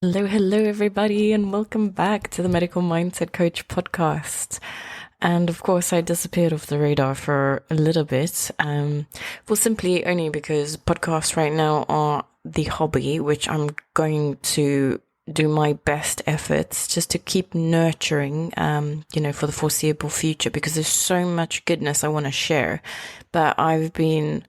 Hello, everybody, and welcome back to the Medical Mindset Coach podcast. And of course, I disappeared off the radar for a little bit. Well, simply only because podcasts right now are the hobby, which I'm going to do my best efforts just to keep nurturing, for the foreseeable future, because there's so much goodness I want to share. But I've been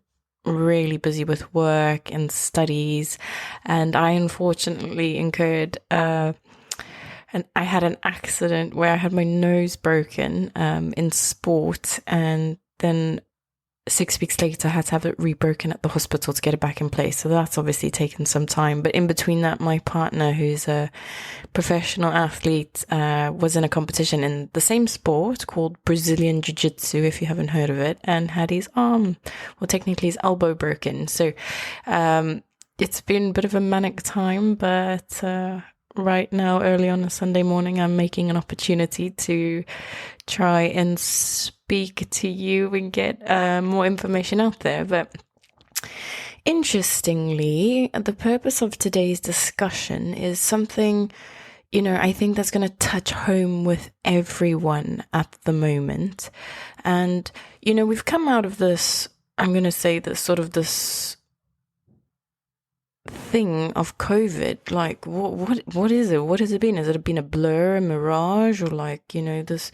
really busy with work and studies, and I unfortunately incurred and I had an accident where I had my nose broken in sport, and then 6 weeks later I had to have it rebroken at the hospital to get it back in place. So that's obviously taken some time. But in between that, my partner, who's a professional athlete, was in a competition in the same sport called Brazilian Jiu-Jitsu, if you haven't heard of it, and had his technically his elbow broken. So it's been a bit of a manic time, but right now, early on a Sunday morning, I'm making an opportunity to try and speak to you and get more information out there. But interestingly, the purpose of today's discussion is something, I think that's going to touch home with everyone at the moment. And, we've come out of this, I'm going to say this thing of COVID. Like, what is it? What has it been? Has it been a blur, a mirage, or this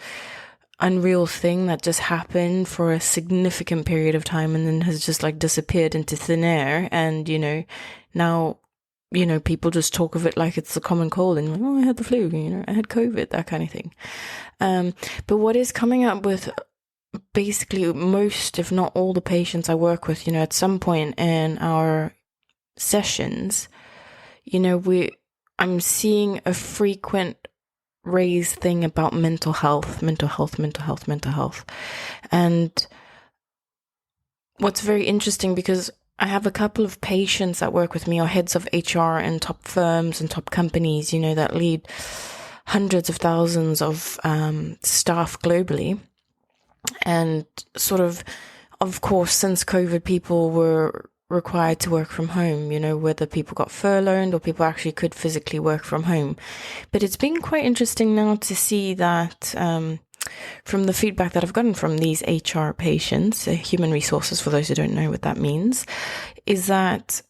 unreal thing that just happened for a significant period of time and then has just disappeared into thin air? And now people just talk of it like it's a common cold, and I had the flu, I had COVID, that kind of thing. But what is coming up with basically most, if not all, the patients I work with, at some point in our sessions, I'm seeing a frequent raised thing about mental health. And what's very interesting, because I have a couple of patients that work with me, or heads of HR in top firms and top companies, that lead hundreds of thousands of staff globally. And of course, since COVID, people were required to work from home, whether people got furloughed or people actually could physically work from home. But it's been quite interesting now to see that from the feedback that I've gotten from these HR patients, human resources, for those who don't know what that means, is that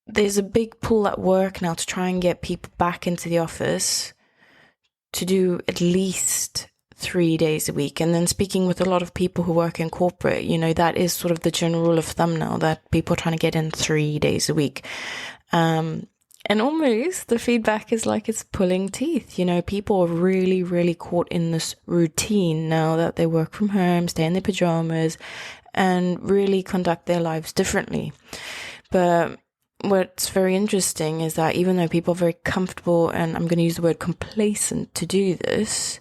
there's a big pull at work now to try and get people back into the office to do at least 3 days a week. And then speaking with a lot of people who work in corporate, that is sort of the general rule of thumb now, that people are trying to get in 3 days a week. And almost the feedback is like it's pulling teeth. People are really, really caught in this routine now that they work from home, stay in their pajamas, and really conduct their lives differently. But what's very interesting is that even though people are very comfortable, and I'm going to use the word complacent to do this,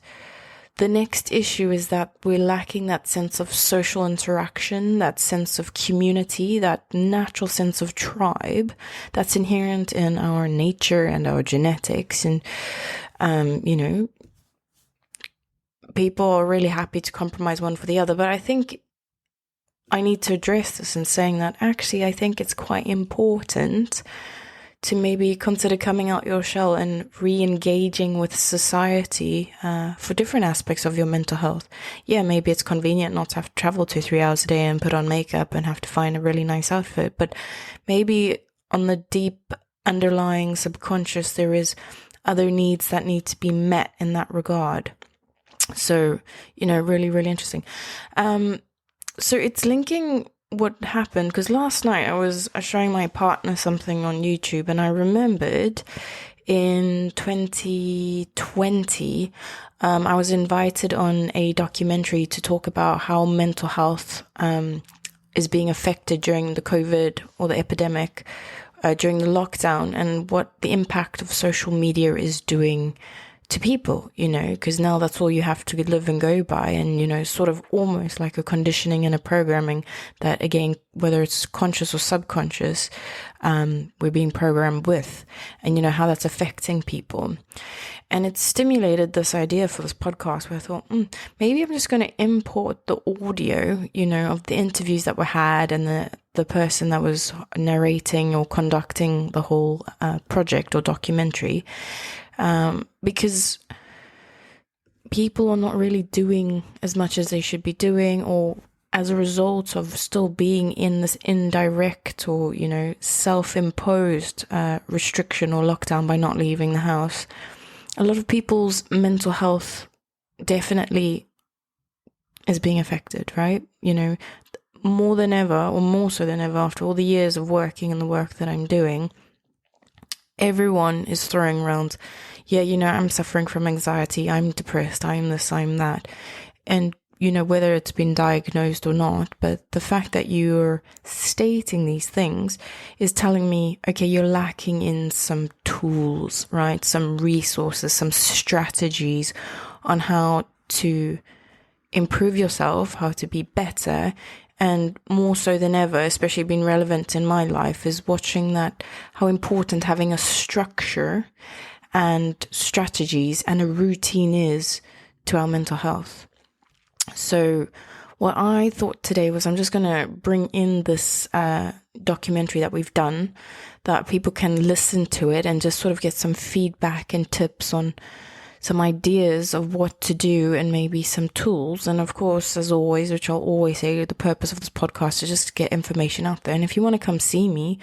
the next issue is that we're lacking that sense of social interaction, that sense of community, that natural sense of tribe that's inherent in our nature and our genetics. And, people are really happy to compromise one for the other. But I think I need to address this in saying that actually I think it's quite important to maybe consider coming out your shell and re-engaging with society for different aspects of your mental health. Yeah, maybe it's convenient not to have to travel 2-3 hours a day and put on makeup and have to find a really nice outfit, but maybe on the deep underlying subconscious, there is other needs that need to be met in that regard. So, really, really interesting. So it's linking what happened, because last night I was showing my partner something on YouTube, and I remembered in 2020 I was invited on a documentary to talk about how mental health is being affected during the COVID or the epidemic, during the lockdown, and what the impact of social media is doing to people, because now that's all you have to live and go by. And, sort of almost like a conditioning and a programming that, again, whether it's conscious or subconscious, we're being programmed with, and, how that's affecting people. And it stimulated this idea for this podcast where I thought, maybe I'm just going to import the audio, of the interviews that were had and the person that was narrating or conducting the whole project or documentary, because people are not really doing as much as they should be doing, or as a result of still being in this indirect or, self-imposed restriction or lockdown by not leaving the house. A lot of people's mental health definitely is being affected, right? More than ever, or more so than ever, after all the years of working and the work that I'm doing, everyone is throwing around, I'm suffering from anxiety, I'm depressed, I'm this, I'm that. And whether it's been diagnosed or not, but the fact that you're stating these things is telling me, okay, you're lacking in some tools, right? Some resources, some strategies on how to improve yourself, how to be better. And more so than ever, especially being relevant in my life, is watching how important having a structure and strategies and a routine is to our mental health. So what I thought today was I'm just going to bring in this documentary that we've done, that people can listen to it and just sort of get some feedback and tips on some ideas of what to do and maybe some tools. And of course, as always, which I'll always say, the purpose of this podcast is just to get information out there. And if you want to come see me,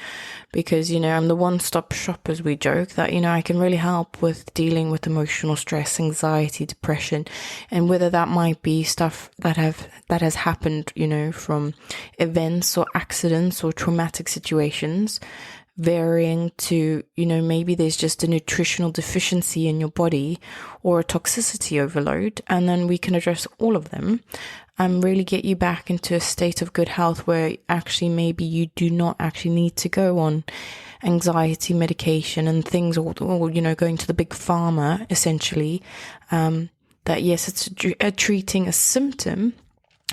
because, I'm the one-stop shop, as we joke, that, I can really help with dealing with emotional stress, anxiety, depression, and whether that might be stuff that has happened, from events or accidents or traumatic situations, varying to, maybe there's just a nutritional deficiency in your body or a toxicity overload, and then we can address all of them and really get you back into a state of good health where actually maybe you do not actually need to go on anxiety medication and things, or going to the big pharma, essentially, that yes, it's treating a symptom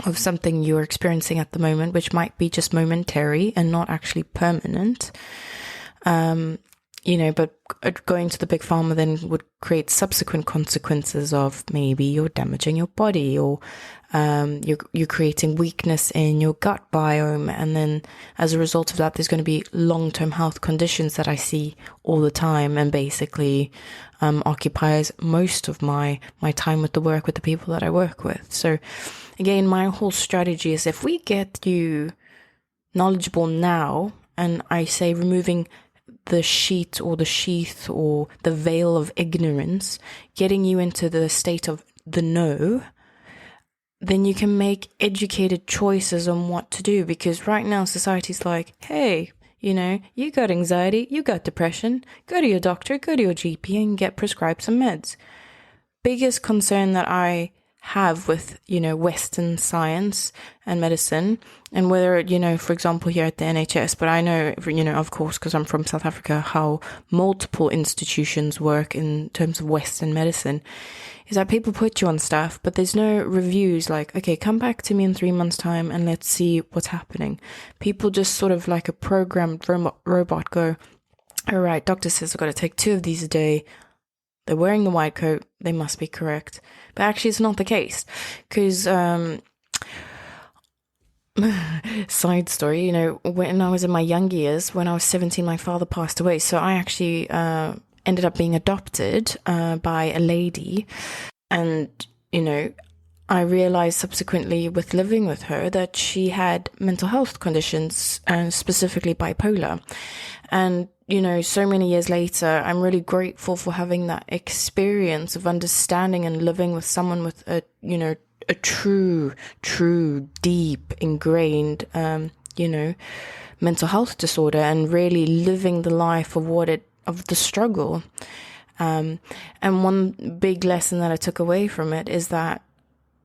of something you're experiencing at the moment, which might be just momentary and not actually permanent. But going to the big pharma then would create subsequent consequences of maybe you're damaging your body, or you're creating weakness in your gut biome. And then as a result of that, there's going to be long-term health conditions that I see all the time, and basically occupies most of my time with the people that I work with. So again, my whole strategy is, if we get you knowledgeable now, and I say removing the sheet or the sheath or the veil of ignorance, getting you into the state of the know, then you can make educated choices on what to do. Because right now society's like, hey, you got anxiety, you got depression, go to your doctor, go to your GP and get prescribed some meds. Biggest concern that I have with, Western science and medicine, and whether, for example, here at the NHS, but I know, of course, because I'm from South Africa, how multiple institutions work in terms of Western medicine, is that people put you on stuff, but there's no reviews like, okay, come back to me in 3 months' time and let's see what's happening. People just sort of like a programmed robot go, all right, doctor says I've got to take 2 of these a day. They're wearing the white coat, they must be correct. But actually it's not the case, because side story, when I was in my young years, when I was 17, my father passed away. So I actually ended up being adopted by a lady. And, I realized subsequently with living with her that she had mental health conditions, and specifically bipolar. And, so many years later, I'm really grateful for having that experience of understanding and living with someone with a true, deep, ingrained, mental health disorder, and really living the life of the struggle. And one big lesson that I took away from it is that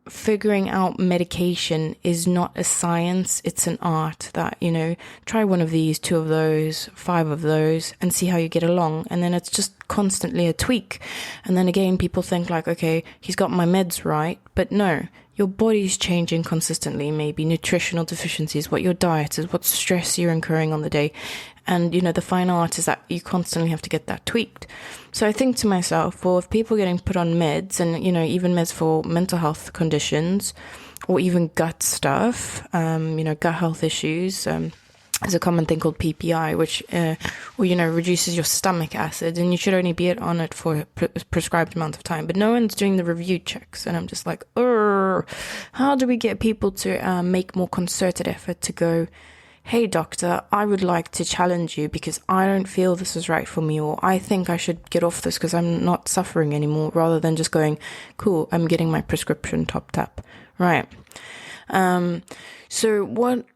figuring out medication is not a science, it's an art. That, try 1 of these, 2 of those, 5 of those, and see how you get along. And then it's just constantly a tweak. And then again, people think like, okay, he's got my meds right. But no, your body's changing consistently. Maybe nutritional deficiencies, what your diet is, what stress you're incurring on the day. And, the fine art is that you constantly have to get that tweaked. So I think to myself, well, if people are getting put on meds and, even meds for mental health conditions or even gut stuff, gut health issues, there's a common thing called PPI, which, reduces your stomach acid, and you should only be on it for a prescribed amount of time. But no one's doing the review checks, and I'm just like, how do we get people to make more concerted effort to go, hey, doctor, I would like to challenge you because I don't feel this is right for me, or I think I should get off this because I'm not suffering anymore, rather than just going, cool, I'm getting my prescription topped up, right? So what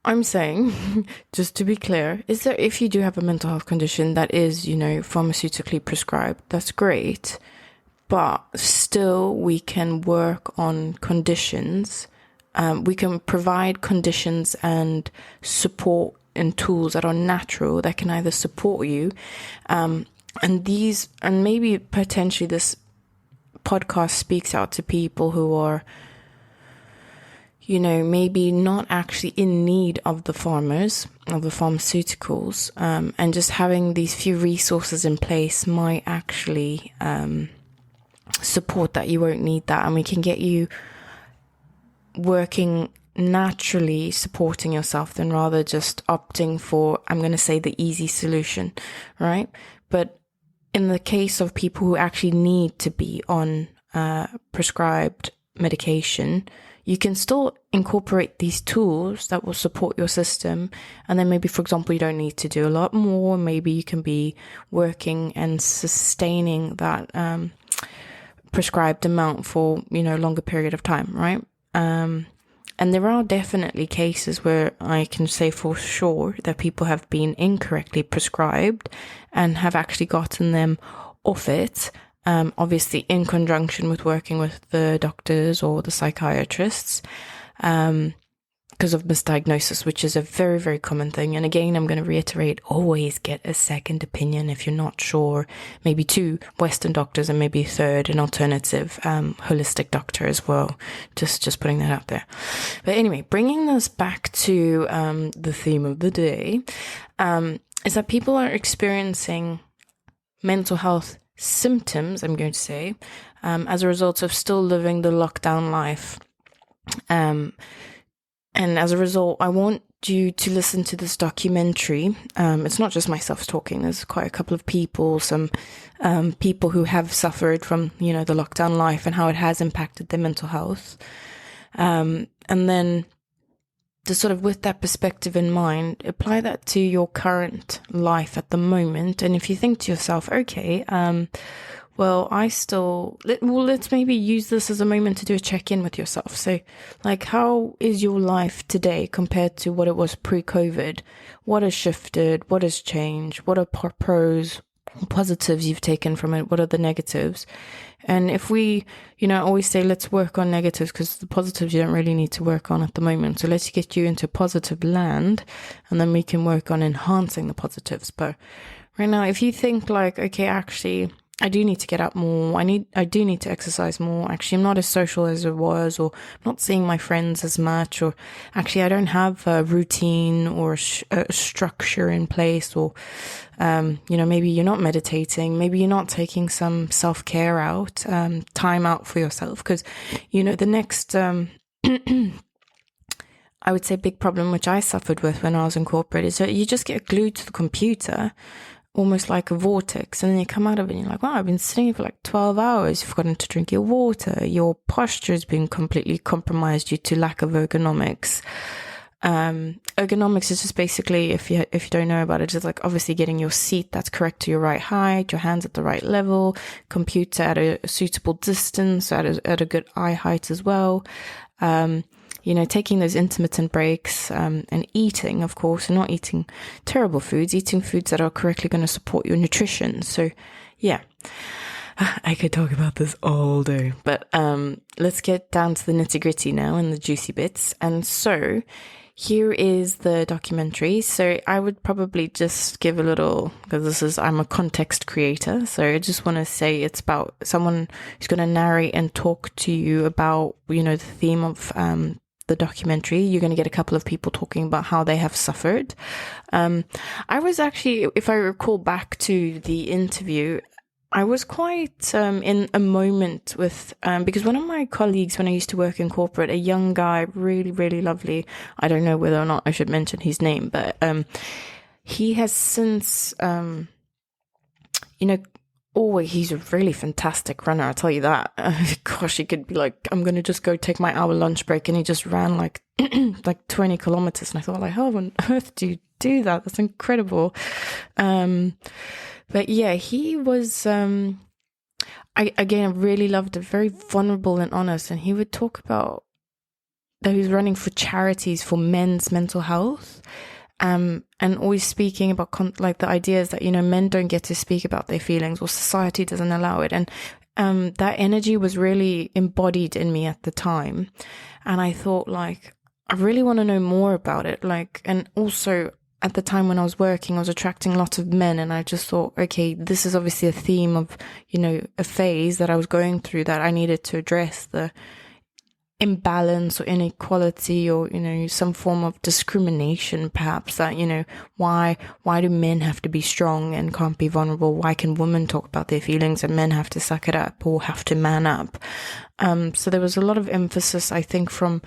I'm saying, just to be clear, is that if you do have a mental health condition that is, pharmaceutically prescribed, that's great. But still, we can work on conditions. We can provide conditions and support and tools that are natural that can either support you. And maybe potentially this podcast speaks out to people who are, maybe not actually in need of the pharmaceuticals, and just having these few resources in place might actually support that. You won't need that, and we can get you working naturally, supporting yourself, than rather just opting for, I'm going to say, the easy solution, right? But in the case of people who actually need to be on prescribed medication, you can still incorporate these tools that will support your system. And then maybe, for example, you don't need to do a lot more. Maybe you can be working and sustaining that prescribed amount for, longer period of time, right? And there are definitely cases where I can say for sure that people have been incorrectly prescribed and have actually gotten them off it. Obviously in conjunction with working with the doctors or the psychiatrists, because of misdiagnosis, which is a very, very common thing. And again, I'm going to reiterate, always get a second opinion if you're not sure. Maybe 2 Western doctors and maybe a third, an alternative, holistic doctor as well. Just putting that out there. But anyway, bringing this back to the theme of the day, is that people are experiencing mental health symptoms, I'm going to say, as a result of still living the lockdown life. And as a result, I want you to listen to this documentary. It's not just myself talking. There's quite a couple of people, some people who have suffered from, the lockdown life and how it has impacted their mental health. And then just sort of with that perspective in mind, apply that to your current life at the moment. And if you think to yourself, okay, let's maybe use this as a moment to do a check-in with yourself. So, like, how is your life today compared to what it was pre-COVID? What has shifted? What has changed? What are pros, positives you've taken from it? What are the negatives? And if we, always say, let's work on negatives, because the positives you don't really need to work on at the moment. So let's get you into positive land, and then we can work on enhancing the positives. But right now, if you think like, okay, actually, I do need to get up more. I do need to exercise more. Actually, I'm not as social as I was, or I'm not seeing my friends as much, or actually I don't have a routine or a structure in place, or, maybe you're not meditating. Maybe you're not taking some self-care out, time out for yourself. Because, the next, I would say big problem, which I suffered with when I was in corporate, is that you just get glued to the computer, almost like a vortex, and then you come out of it and you're like, wow, I've been sitting here for like 12 hours. You've forgotten to drink your water. Your posture has been completely compromised due to lack of ergonomics. Ergonomics is just basically, if you don't know about it, just like obviously getting your seat that's correct to your right height, your hands at the right level, computer at a suitable distance, at a good eye height as well. Taking those intermittent breaks, and eating, of course, and not eating terrible foods, eating foods that are correctly going to support your nutrition. So, yeah, I could talk about this all day, but let's get down to the nitty gritty now and the juicy bits. And so here is the documentary. So I would probably just give a little, because I'm a context creator. So I just want to say it's about someone who's going to narrate and talk to you about, the theme of the documentary, you're going to get a couple of people talking about how they have suffered. I was actually, if I recall back to the interview, I was quite in a moment with, because one of my colleagues, when I used to work in corporate, a young guy, really, really lovely. I don't know whether or not I should mention his name, but he has since, he's a really fantastic runner, I'll tell you that. Gosh, he could be like, I'm going to just go take my hour lunch break. And he just ran like 20 kilometers. And I thought, like, how on earth do you do that? That's incredible. But yeah, he was, I really loved it, very vulnerable and honest. And he would talk about that he was running for charities for men's mental health. And always speaking about the ideas that, men don't get to speak about their feelings, or society doesn't allow it. And that energy was really embodied in me at the time. And I thought, like, I really want to know more about it. Like, and also at the time when I was working, I was attracting lots of men, and I just thought, okay, this is obviously a theme of, a phase that I was going through, that I needed to address the imbalance or inequality, or some form of discrimination, perhaps, that why do men have to be strong and can't be vulnerable? Why can women talk about their feelings and men have to suck it up or have to man up? So there was a lot of emphasis, I think, from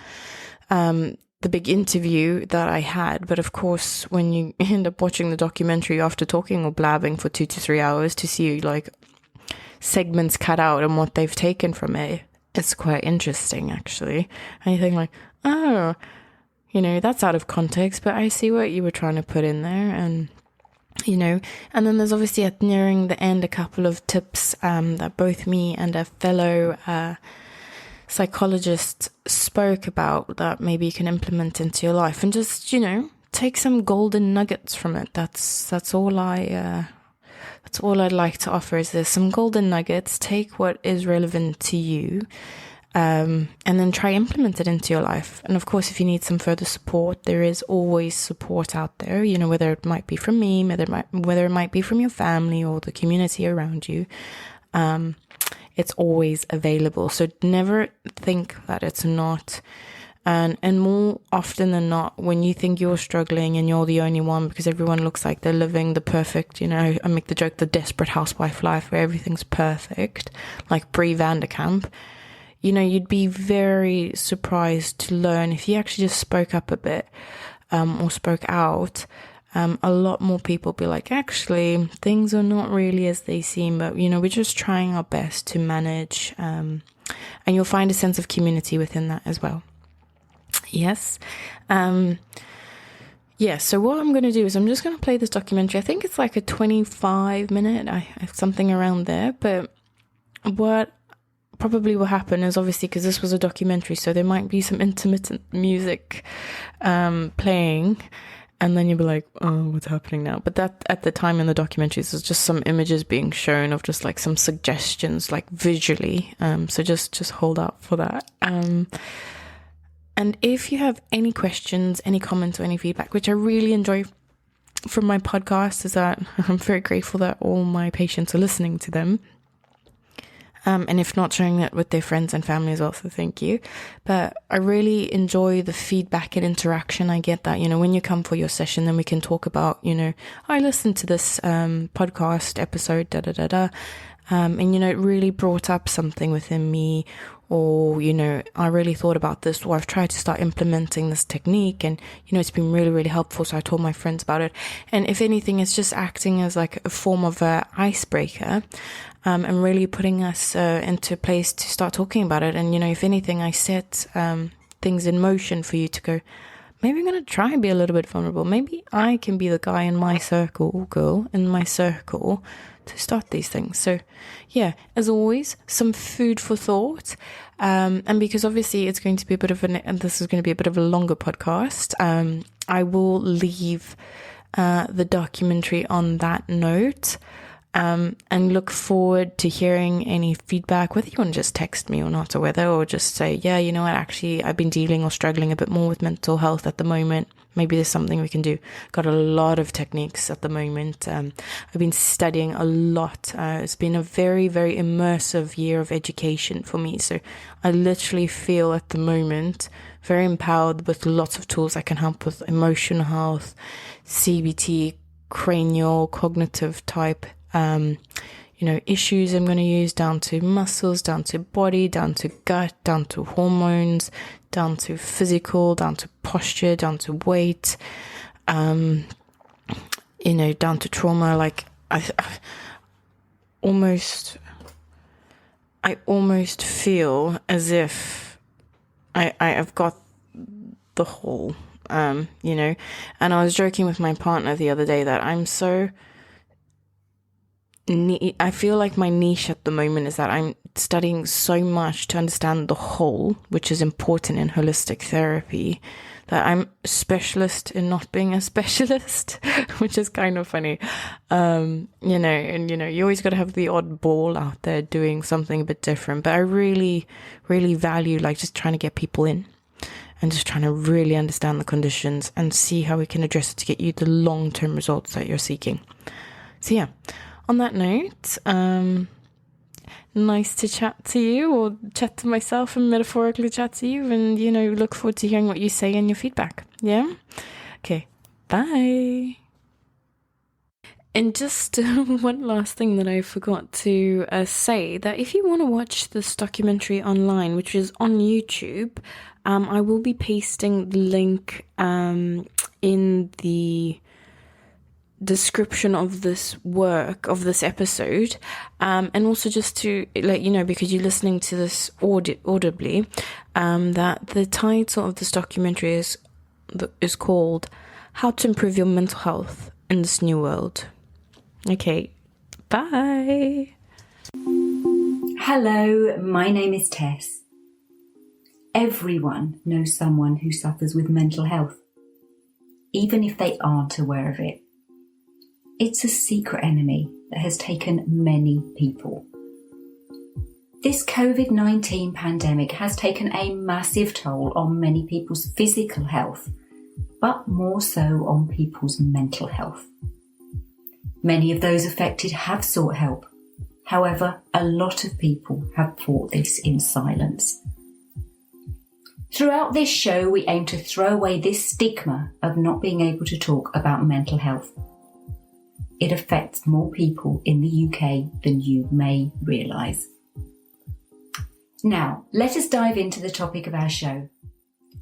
the big interview that I had. But of course, when you end up watching the documentary after talking or blabbing for 2 to 3 hours, to see like segments cut out and what they've taken from it, it's quite interesting, actually. And you think like, oh, that's out of context, but I see what you were trying to put in there. And, and then there's obviously at nearing the end, a couple of tips that both me and a fellow psychologist spoke about that maybe you can implement into your life, and just, take some golden nuggets from it. That's all I'd like to offer, is there's some golden nuggets. Take what is relevant to you, and then try implement it into your life. And of course, if you need some further support, there is always support out there, whether it might be from me, whether it might be from your family or the community around you. It's always available. So never think that it's not. And more often than not, when you think you're struggling and you're the only one, because everyone looks like they're living the perfect, I make the joke, the desperate housewife life where everything's perfect, like Brie Vanderkamp, you'd be very surprised to learn, if you actually just spoke up a bit, or spoke out, a lot more people be like, actually, things are not really as they seem, but, we're just trying our best to manage, and you'll find a sense of community within that as well. Yes. So what I'm going to do is I'm just going to play this documentary. I think it's like a 25-minute, something around there. But what probably will happen is, obviously, because this was a documentary, so there might be some intermittent music playing. And then you'll be like, oh, what's happening now? But that, at the time in the documentaries, there's just some images being shown of just like some suggestions, like visually. So just hold out for that. And if you have any questions, any comments, or any feedback, which I really enjoy from my podcast, is that I'm very grateful that all my patients are listening to them. And if not, sharing that with their friends and family as well, so thank you. But I really enjoy the feedback and interaction. I get that, when you come for your session, then we can talk about, I listened to this podcast episode, and, it really brought up something within me, or, I really thought about this, or I've tried to start implementing this technique, and, it's been really, really helpful. So I told my friends about it. And if anything, it's just acting as like a form of a icebreaker, and really putting us into place to start talking about it. And, if anything, I set things in motion for you to go, maybe I'm going to try and be a little bit vulnerable. Maybe I can be the guy in my circle, or girl in my circle, to start these things. So yeah, as always, some food for thought. And because obviously it's going to be a bit of and this is going to be a bit of a longer podcast, I will leave the documentary on that note. and look forward to hearing any feedback, whether you want to just text me or not, or just say, yeah, you know what, actually, I've been dealing or struggling a bit more with mental health at the moment. Maybe there's something we can do. Got a lot of techniques at the moment. I've been studying a lot. It's been a very, very immersive year of education for me. So I literally feel at the moment very empowered with lots of tools that can help with emotional health, CBT, cranial, cognitive type issues I'm going to use, down to muscles, down to body, down to gut, down to hormones, down to physical, down to posture, down to weight, down to trauma. Like I almost feel as if I've got the whole, and I was joking with my partner the other day that I feel like my niche at the moment is that I'm studying so much to understand the whole, which is important in holistic therapy, that I'm a specialist in not being a specialist, which is kind of funny. You always got to have the odd ball out there doing something a bit different. But I really, really value like just trying to get people in and just trying to really understand the conditions and see how we can address it to get you the long-term results that you're seeking. So yeah. On that note, nice to chat to you, or chat to myself and metaphorically chat to you, and, look forward to hearing what you say and your feedback. Yeah? Okay, bye. And just one last thing that I forgot to say, that if you want to watch this documentary online, which is on YouTube, I will be pasting the link in the description of this episode, and also just to let you know, because you're listening to this audibly, that the title of this documentary is called How to Improve Your Mental Health in This New World. Okay, bye. Hello, my name is Tess. Everyone knows someone who suffers with mental health, even if they aren't aware of it. It's a secret enemy that has taken many people. This COVID-19 pandemic has taken a massive toll on many people's physical health, but more so on people's mental health. Many of those affected have sought help. However, a lot of people have fought this in silence. Throughout this show, we aim to throw away this stigma of not being able to talk about mental health. It affects more people in the UK than you may realise. Now, let us dive into the topic of our show.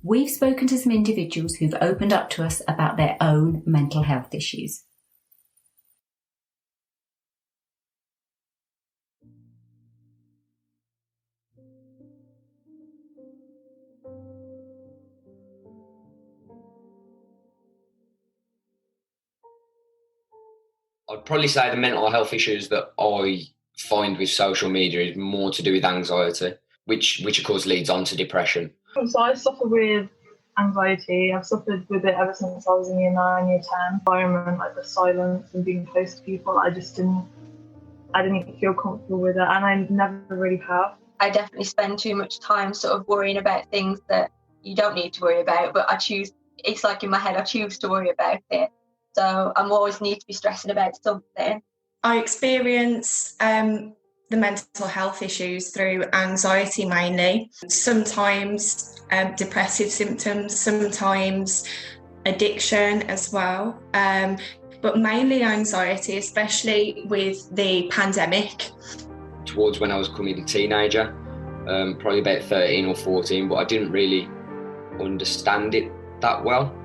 We've spoken to some individuals who've opened up to us about their own mental health issues. I'd probably say the mental health issues that I find with social media is more to do with anxiety, which of course leads on to depression. So I suffer with anxiety. I've suffered with it ever since I was in year 9, year 10. Environment, like the silence and being close to people, I didn't feel comfortable with it, and I never really have. I definitely spend too much time sort of worrying about things that you don't need to worry about, but it's like in my head, I choose to worry about it. So I'm always need to be stressing about something. I experience the mental health issues through anxiety mainly, sometimes depressive symptoms, sometimes addiction as well, but mainly anxiety, especially with the pandemic. Towards when I was becoming a teenager, probably about 13 or 14, but I didn't really understand it that well.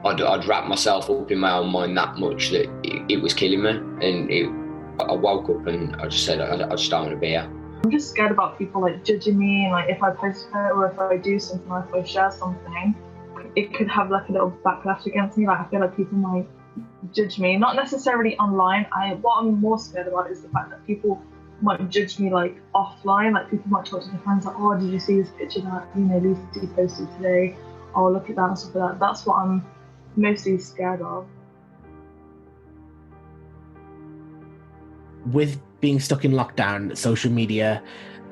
I'd wrap myself up in my own mind that much that it was killing me, and I woke up and I just said, I just don't want to be here. I'm just scared about people like judging me, and like if I post it or if I do something or if I share something, it could have like a little backlash against me. Like I feel like people might judge me, not necessarily online. What I'm more scared about is the fact that people might judge me like offline. Like people might talk to their friends like, oh, did you see this picture that Lucy posted today? Oh, look at that and stuff like that. That's what I'm mostly scared of. with being stuck in lockdown, social media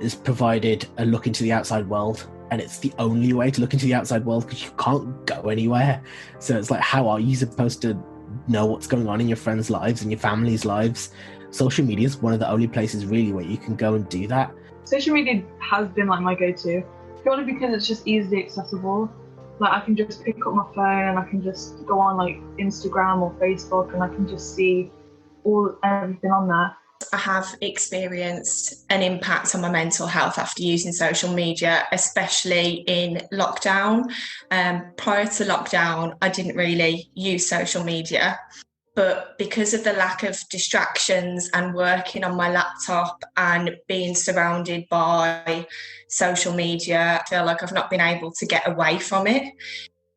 has provided a look into the outside world, and it's the only way to look into the outside world because you can't go anywhere. So it's like, how are you supposed to know what's going on in your friends' lives and your family's lives? Social media is one of the only places really where you can go and do that. Social media has been like my go-to, purely because it's just easily accessible. Like I can just pick up my phone and I can just go on like Instagram or Facebook and I can just see everything on there. I have experienced an impact on my mental health after using social media, especially in lockdown. Prior to lockdown, I didn't really use social media, but because of the lack of distractions and working on my laptop and being surrounded by social media, I feel like I've not been able to get away from it.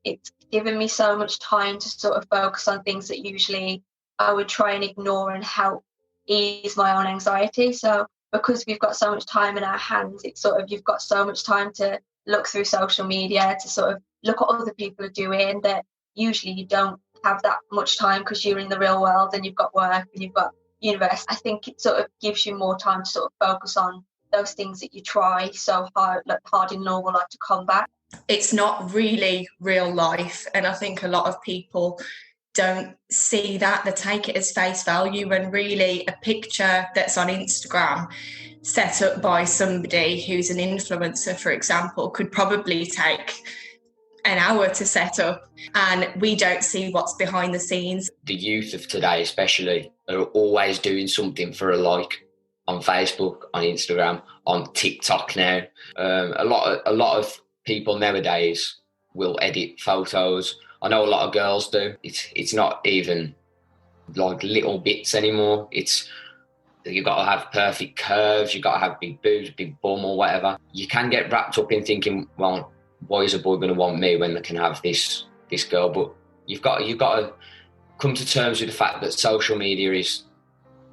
It's given me so much time to sort of focus on things that usually I would try and ignore and help ease my own anxiety. So because we've got so much time in our hands, it's sort of, you've got so much time to look through social media, to sort of look at what other people are doing, that usually you don't have that much time because you're in the real world and you've got work and you've got university. I think it sort of gives you more time to sort of focus on those things that you try so hard in normal life to combat. It's not really real life, and I think a lot of people don't see that. They take it as face value, when really a picture that's on Instagram set up by somebody who's an influencer, for example, could probably take an hour to set up, and we don't see what's behind the scenes. The youth of today especially are always doing something for a like on Facebook, on Instagram, on TikTok now. A lot of people nowadays will edit photos. I know a lot of girls do. It's not even like little bits anymore. It's, you've got to have perfect curves, you've got to have big boobs, big bum or whatever. You can get wrapped up in thinking, well, why is a boy going to want me when they can have this girl? But you've got to come to terms with the fact that social media is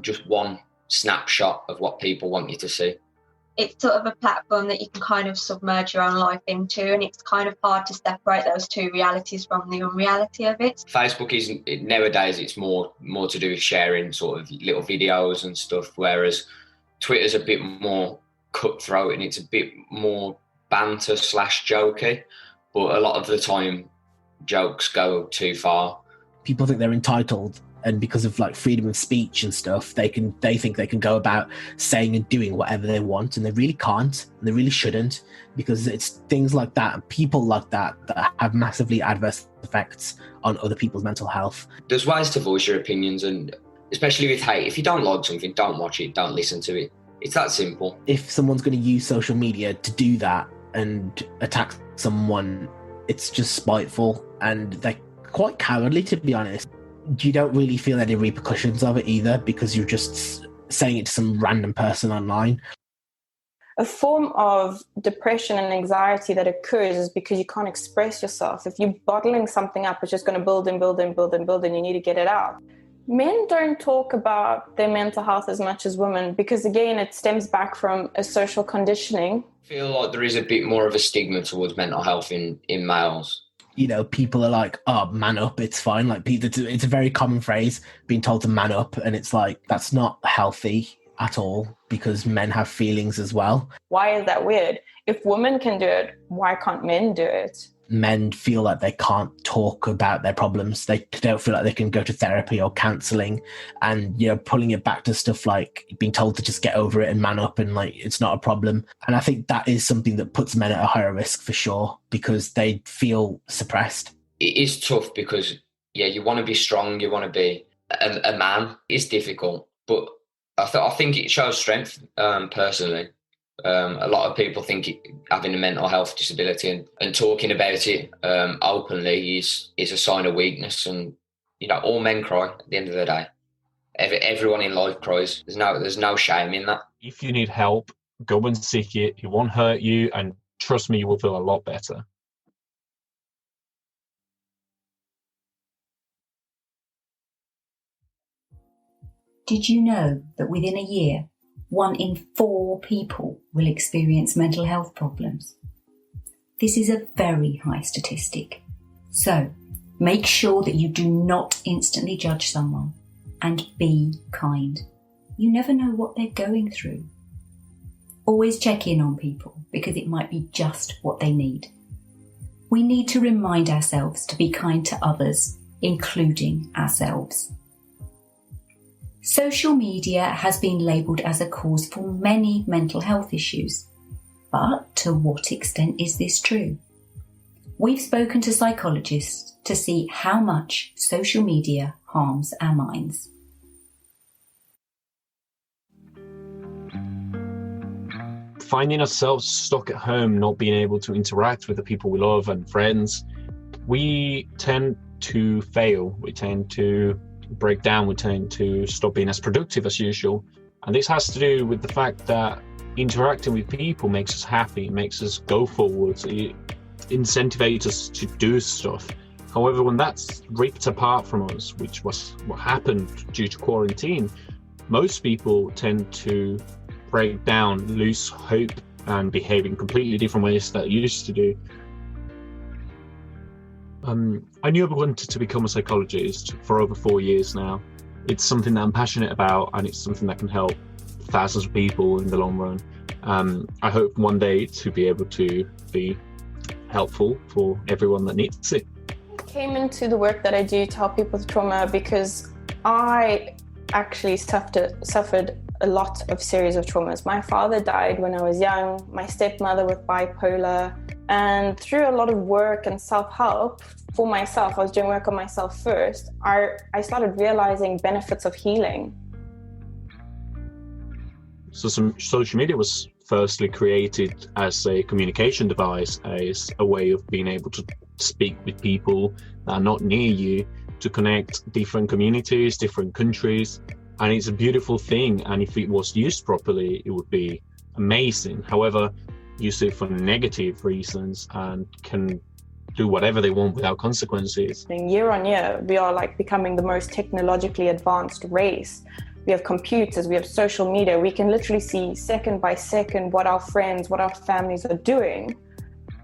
just one snapshot of what people want you to see. It's sort of a platform that you can kind of submerge your own life into, and it's kind of hard to separate those two realities from the unreality of it. Facebook nowadays it's more to do with sharing sort of little videos and stuff, whereas Twitter's a bit more cutthroat and it's a bit more banter / jokey, but a lot of the time jokes go too far. People think they're entitled, and because of like freedom of speech and stuff, they think they can go about saying and doing whatever they want, and they really can't, and they really shouldn't, because it's things like that, people like that have massively adverse effects on other people's mental health. There's ways to voice your opinions, and especially with hate, if you don't like something, don't watch it, don't listen to it. It's that simple. If someone's going to use social media to do that and attack someone, it's just spiteful, and they're quite cowardly, to be honest. You don't really feel any repercussions of it either, because you're just saying it to some random person online. A form of depression and anxiety that occurs is because you can't express yourself. If you're bottling something up, it's just going to build and build and build and build, and you need to get it out. Men don't talk about their mental health as much as women, because again, it stems back from a social conditioning. I feel like there is a bit more of a stigma towards mental health in males. You know, people are like, oh, man up, it's fine. Like, it's a very common phrase, being told to man up, and it's like, that's not healthy at all, because men have feelings as well. Why is that weird? If women can do it, why can't men do it? Men feel like they can't talk about their problems. They don't feel like they can go to therapy or counselling, and, you know, pulling it back to stuff like being told to just get over it and man up and like it's not a problem. And I think that is something that puts men at a higher risk for sure, because they feel suppressed. It is tough because, yeah, you want to be strong, you want to be a man. It's difficult, but I think it shows strength, personally. A lot of people think having a mental health disability and talking about it openly is a sign of weakness. And, you know, all men cry at the end of the day. Everyone in life cries. There's no shame in that. If you need help, go and seek it. It won't hurt you, and trust me, you will feel a lot better. Did you know that within a year, 1 in 4 people will experience mental health problems? This is a very high statistic. So make sure that you do not instantly judge someone, and be kind. You never know what they're going through. Always check in on people because it might be just what they need. We need to remind ourselves to be kind to others, including ourselves. Social media has been labelled as a cause for many mental health issues. But to what extent is this true? We've spoken to psychologists to see how much social media harms our minds. Finding ourselves stuck at home, not being able to interact with the people we love and friends, we tend to fail. We tend to break down. We tend to stop being as productive as usual. And this has to do with the fact that interacting with people makes us happy, makes us go forwards, it incentivizes us to do stuff. However, when that's ripped apart from us, which was what happened due to quarantine, most people tend to break down, lose hope, and behave in completely different ways that they used to do. I knew I wanted to become a psychologist for over 4 years now. It's something that I'm passionate about, and it's something that can help thousands of people in the long run. I hope one day to be able to be helpful for everyone that needs it. I came into the work that I do to help people with trauma because I actually suffered a lot of series of traumas. My father died when I was young, my stepmother with bipolar, and through a lot of work and self-help for myself, I was doing work on myself first, I started realizing benefits of healing. So social media was firstly created as a communication device, as a way of being able to speak with people that are not near you, to connect different communities, different countries. And it's a beautiful thing, and if it was used properly, it would be amazing. However, use it for negative reasons and can do whatever they want without consequences. Year on year, we are like becoming the most technologically advanced race. We have computers, we have social media. We can literally see second by second what our friends, what our families are doing.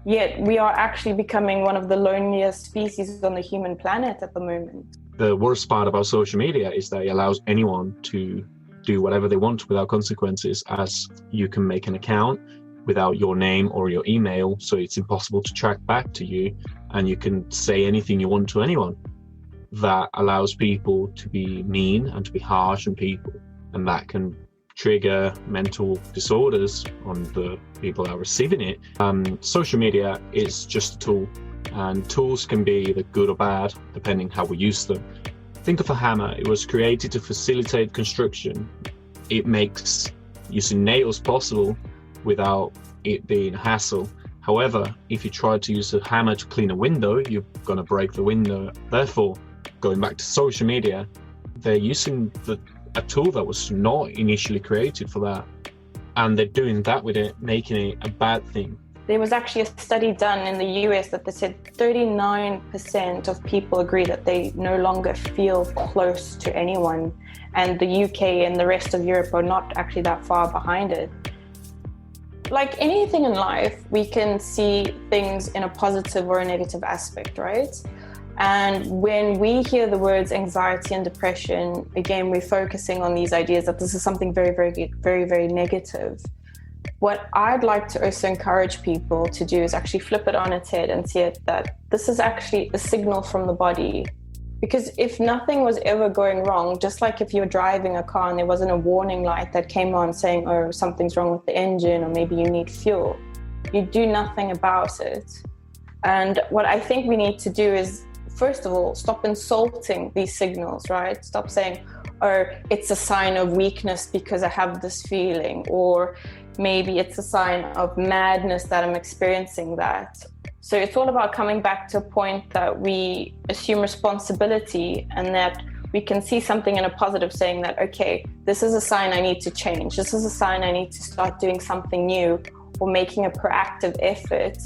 Yet we are actually becoming one of the loneliest species on the human planet at the moment. The worst part about social media is that it allows anyone to do whatever they want without consequences, as you can make an account without your name or your email, so it's impossible to track back to you, and you can say anything you want to anyone. That allows people to be mean and to be harsh on people, and that can trigger mental disorders on the people that are receiving it. Social media is just a tool, and tools can be either good or bad depending how we use them. Think of a hammer. It was created to facilitate construction. It makes using nails possible without it being a hassle. However, if you try to use a hammer to clean a window, you're going to break the window. Therefore, going back to social media, they're using a tool that was not initially created for that, and they're doing that with it, making it a bad thing. There was actually a study done in the US that they said 39% of people agree that they no longer feel close to anyone, and the UK and the rest of Europe are not actually that far behind it. Like anything in life, we can see things in a positive or a negative aspect, right? And when we hear the words anxiety and depression, again, we're focusing on these ideas that this is something very, very, very, very negative. What I'd like to also encourage people to do is actually flip it on its head and see it that this is actually a signal from the body. Because if nothing was ever going wrong, just like if you're driving a car and there wasn't a warning light that came on saying, oh, something's wrong with the engine, or maybe you need fuel, you do nothing about it. And what I think we need to do is, first of all, stop insulting these signals, right? Stop saying, oh, it's a sign of weakness because I have this feeling, or maybe it's a sign of madness that I'm experiencing that. So it's all about coming back to a point that we assume responsibility and that we can see something in a positive, saying that, okay, this is a sign I need to change. This is a sign I need to start doing something new or making a proactive effort.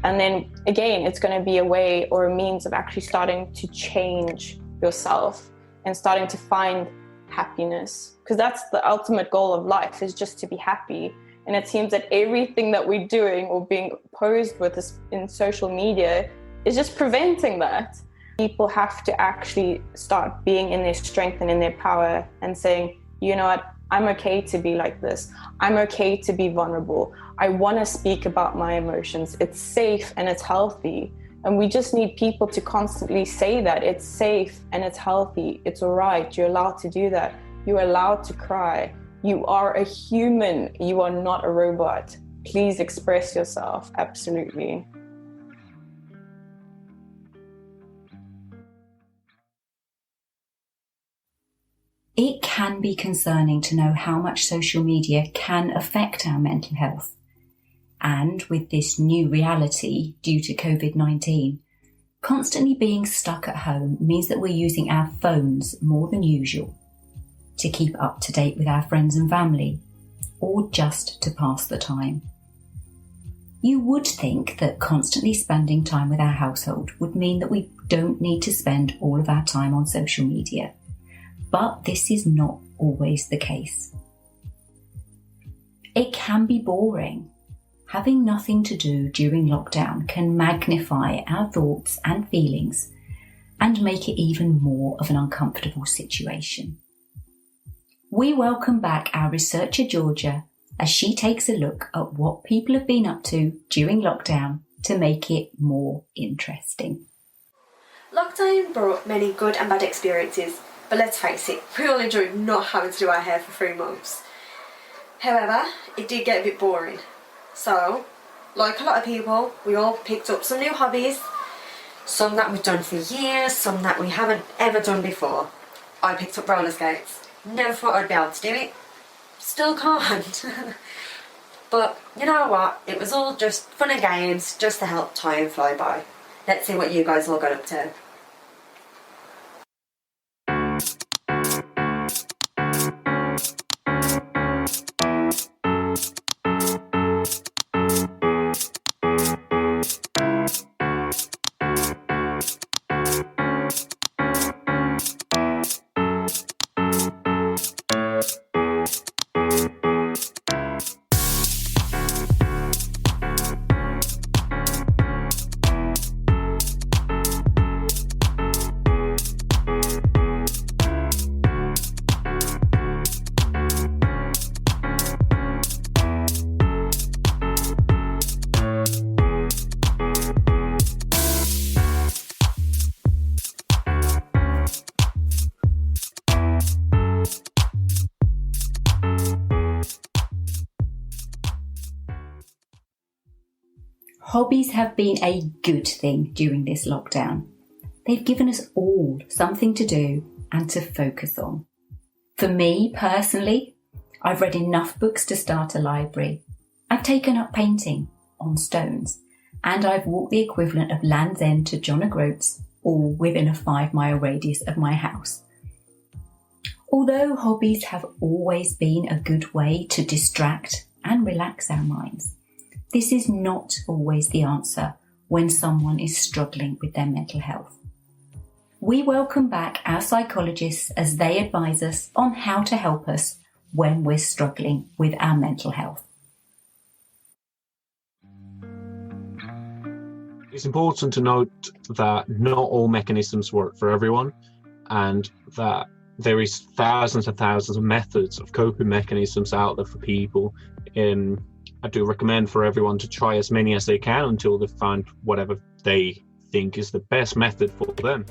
And then again, it's going to be a way or a means of actually starting to change yourself and starting to find happiness. Because that's the ultimate goal of life, is just to be happy. And it seems that everything that we're doing or being posed with is in social media is just preventing that. People have to actually start being in their strength and in their power and saying, you know what, I'm okay to be like this. I'm okay to be vulnerable. I want to speak about my emotions. It's safe and it's healthy. And we just need people to constantly say that it's safe and it's healthy. It's all right. You're allowed to do that. You're allowed to cry. You are a human. You are not a robot. Please express yourself. Absolutely. It can be concerning to know how much social media can affect our mental health. And with this new reality due to COVID-19, constantly being stuck at home means that we're using our phones more than usual to keep up to date with our friends and family, or just to pass the time. You would think that constantly spending time with our household would mean that we don't need to spend all of our time on social media, but this is not always the case. It can be boring. Having nothing to do during lockdown can magnify our thoughts and feelings and make it even more of an uncomfortable situation. We welcome back our researcher Georgia as she takes a look at what people have been up to during lockdown to make it more interesting. Lockdown brought many good and bad experiences, but let's face it, we all enjoyed not having to do our hair for 3 months. However, it did get a bit boring. So, like a lot of people, we all picked up some new hobbies, some that we've done for years, some that we haven't ever done before. I picked up roller skates. Never thought I'd be able to do it. Still can't. But you know what? It was all just fun and games, just to help time fly by. Let's see what you guys all got up to. Hobbies have been a good thing during this lockdown. They've given us all something to do and to focus on. For me personally, I've read enough books to start a library. I've taken up painting on stones, and I've walked the equivalent of Land's End to John O'Groats, all within a 5-mile radius of my house. Although hobbies have always been a good way to distract and relax our minds, this is not always the answer when someone is struggling with their mental health. We welcome back our psychologists as they advise us on how to help us when we're struggling with our mental health. It's important to note that not all mechanisms work for everyone, and that there is thousands and thousands of methods of coping mechanisms out there for people. I do recommend for everyone to try as many as they can until they find whatever they think is the best method for them.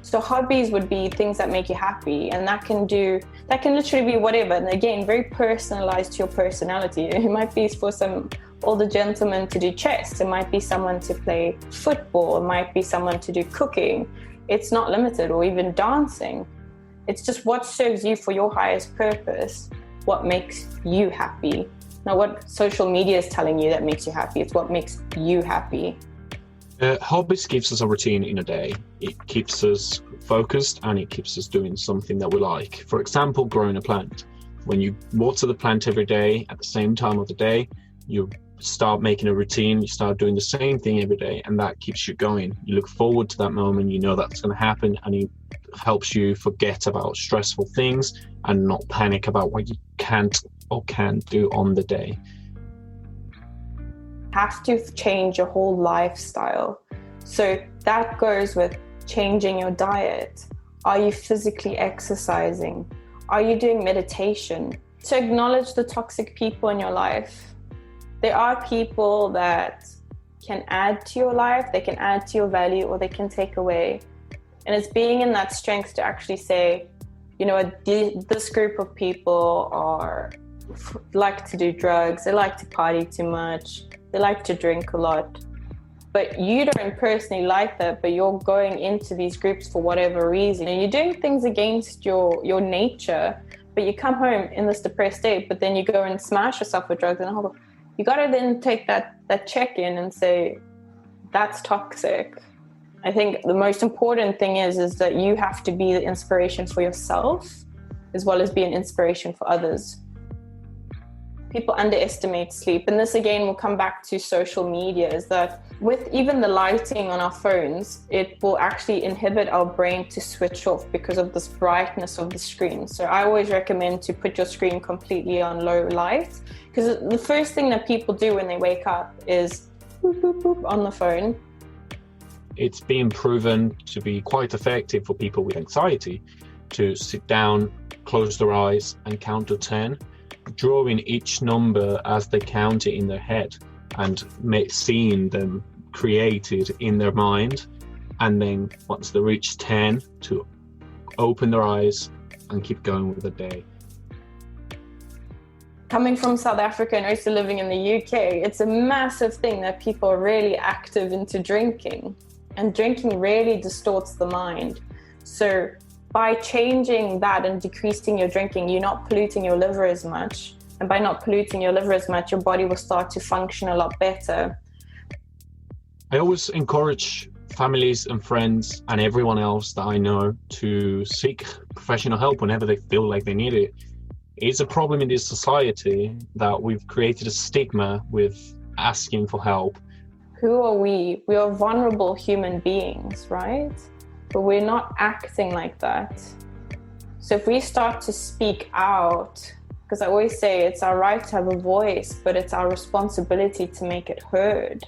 So hobbies would be things that make you happy, and that can literally be whatever. And again, very personalized to your personality. It might be for some older gentlemen to do chess. It might be someone to play football. It might be someone to do cooking. It's not limited, or even dancing. It's just what serves you for your highest purpose, what makes you happy. Not what social media is telling you that makes you happy. It's what makes you happy. Hobbies gives us a routine in a day. It keeps us focused and it keeps us doing something that we like. For example, growing a plant. When you water the plant every day at the same time of the day, you start making a routine, you start doing the same thing every day, and that keeps you going. You look forward to that moment, you know that's going to happen, and it helps you forget about stressful things and not panic about what you can't or can do on the day. Have to change your whole lifestyle. So that goes with changing your diet? Are you physically exercising? Are you doing meditation? To acknowledge the toxic people in your life. There are people that can add to your life, they can add to your value, or they can take away. And it's being in that strength to actually say, you know, this group of people like to do drugs, they like to party too much, they like to drink a lot. But you don't personally like that, but you're going into these groups for whatever reason, and you're doing things against your nature, but you come home in this depressed state, but then you go and smash yourself with drugs, and you got to then take that check-in and say, that's toxic. I think the most important thing is that you have to be the inspiration for yourself as well as be an inspiration for others. People underestimate sleep. And this again will come back to social media, is that with even the lighting on our phones, it will actually inhibit our brain to switch off because of this brightness of the screen. So I always recommend to put your screen completely on low light, because the first thing that people do when they wake up is boop, boop, boop on the phone. It's been proven to be quite effective for people with anxiety to sit down, close their eyes and count to 10, drawing each number as they count it in their head and seeing them created in their mind. And then once they reach 10, to open their eyes and keep going with the day. Coming from South Africa and also living in the UK, it's a massive thing that people are really active into drinking. And drinking really distorts the mind. So by changing that and decreasing your drinking, you're not polluting your liver as much. And by not polluting your liver as much, your body will start to function a lot better. I always encourage families and friends and everyone else that I know to seek professional help whenever they feel like they need it. It's a problem in this society that we've created a stigma with asking for help. Who are we? We are vulnerable human beings, right? But we're not acting like that. So if we start to speak out, because I always say it's our right to have a voice, but it's our responsibility to make it heard.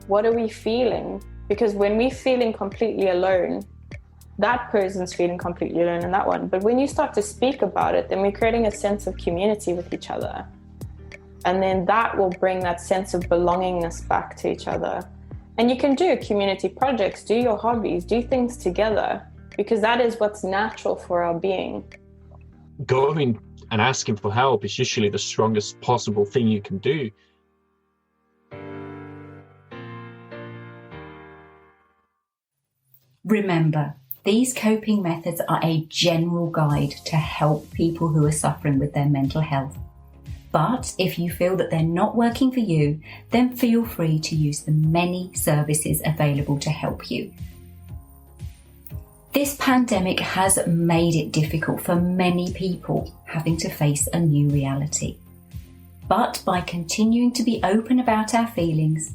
What are we feeling? Because when we're feeling completely alone, that person's feeling completely alone in that one. But when you start to speak about it, then we're creating a sense of community with each other. And then that will bring that sense of belongingness back to each other. And you can do community projects, do your hobbies, do things together, because that is what's natural for our being. Going and asking for help is usually the strongest possible thing you can do. Remember, these coping methods are a general guide to help people who are suffering with their mental health. But if you feel that they're not working for you, then feel free to use the many services available to help you. This pandemic has made it difficult for many people having to face a new reality. But by continuing to be open about our feelings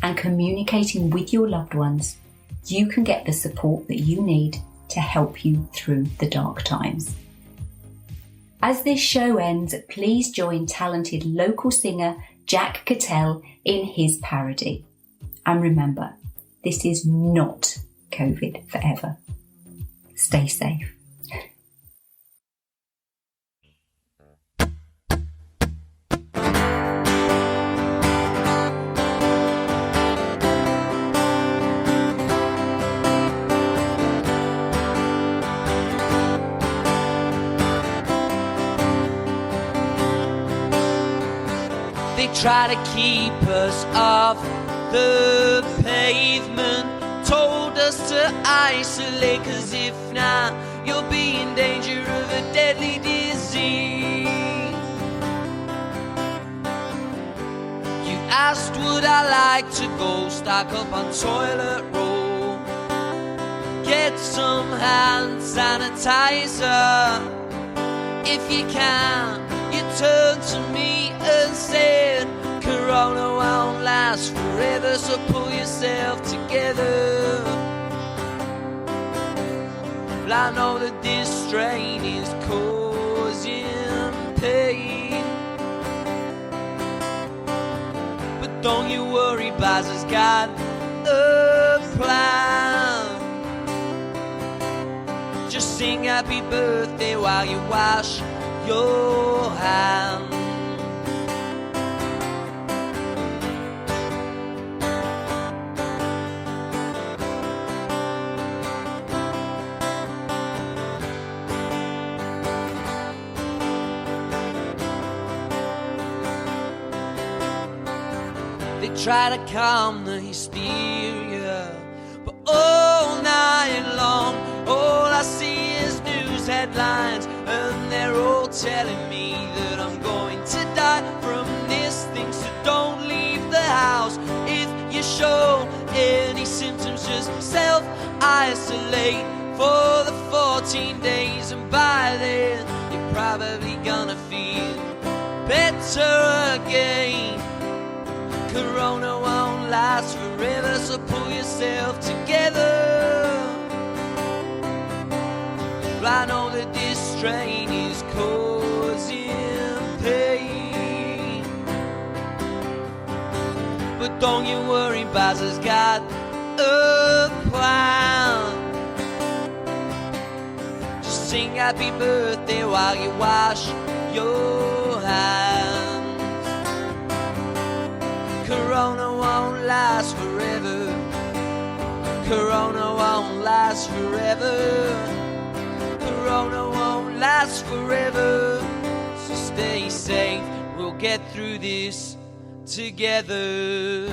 and communicating with your loved ones, you can get the support that you need to help you through the dark times. As this show ends, please join talented local singer Jack Cattell in his parody. And remember, this is not COVID forever. Stay safe. They try to keep us off the pavement, told us to isolate, 'cause if not, you'll be in danger of a deadly disease. You asked would I like to go stock up on toilet roll, get some hand sanitizer. If you can, you turned to me and said, Corona won't last forever, so pull yourself together. Well, I know that this strain is causing pain, but don't you worry, Baz has got a plan. sing happy birthday while you wash your hands. They try to calm the hysteria, but all night long, all I see is news headlines, and they're all telling me that I'm going to die from this thing. So don't leave the house if you show any symptoms, just self-isolate for the 14 days, and by then you're probably gonna feel better again. Corona won't last forever, so pull yourself together. I know that this strain is causing pain, but don't you worry, Baz has got a plan. Just sing happy birthday while you wash your hands. Corona won't last forever. Corona won't last forever. Corona won't last forever. So stay safe, we'll get through this together.